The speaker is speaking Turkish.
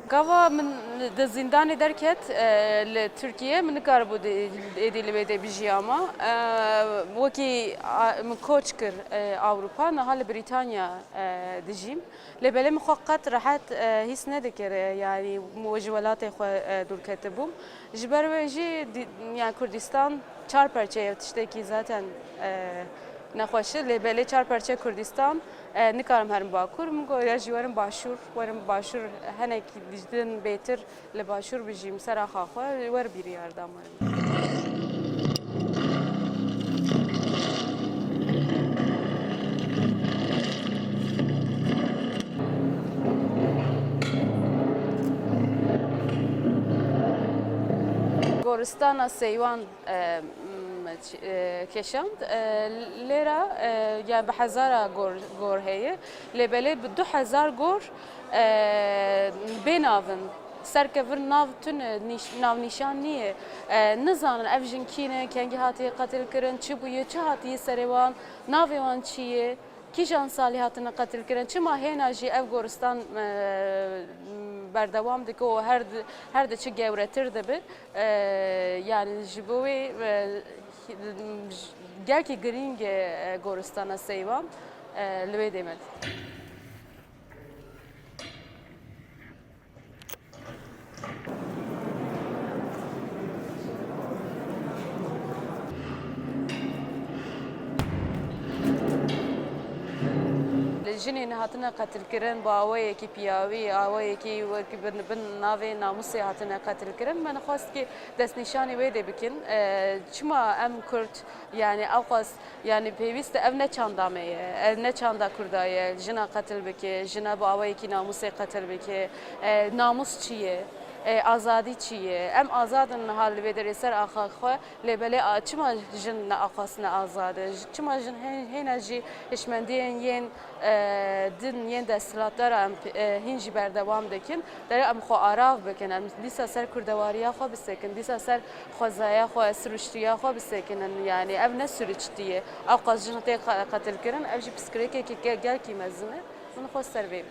Gava min de zindanê derket li Tirkiye min nikare bu êdî li wê de bijiyama. Wekî min koç kir Awropa, niha li Brîtanya dijîm. Lêbelê min xwe qet rehet hîs nedikir yanî ji welatê xwe dûrketibûm. Ji ber wê jî yani Kurdistan çar perçe ev tiştekî zaten nexweş e. Lêbelê çar perçe Kurdistan nikarim herim Bakur. Min got ya jî werim başûr, werim başûr hinek din bêtir li başûr bijîm sera xwe xwe werbîrî dama min. Goristana Seywan کشند لیرا یا به هزار گور هیه لبله به 2000 گور بیناون سرکفر ناو تون ناو نشان نیه نزانن افجن کینه کنگی هاتی قتل کرن چی بویه چه هاتی سروان ناویوان چیه کی جان سالی هاتن قتل کرن چه ماهینا جی اف گورستان بردوام دکو هر de çi gevretir de bir yani jibovi gelki green Goristana Seywan lüve demet. جنین هاتنه قتل کردن با آوایی کی پیاوی آوایی کی ورکی بن ناوی ناموسی هاتنه قتل کردن من خواست که دست نشانی ویده بکن چما ام کرد yani avqas yani pevist ev ne çandameye ev ne çanda kurdaya jina qatl bike jina bu avایی ki namusi qatl bike namus çiye azadi çiye em azadın hal ve dereser axaxı lebele çima jin axasına azadı çima jin henaji eşmendiyen yen din yen destlatlar em hinji berdevam dekin der em xo arav bekin em disa ser kurdawariya xo bisekin disa ser xozaya xo sürüştiya xo bisekin yani ev ne sürüştiye avqas jin te qatl kirin ev ji psikreke ki gel ki mezme bunu xo serve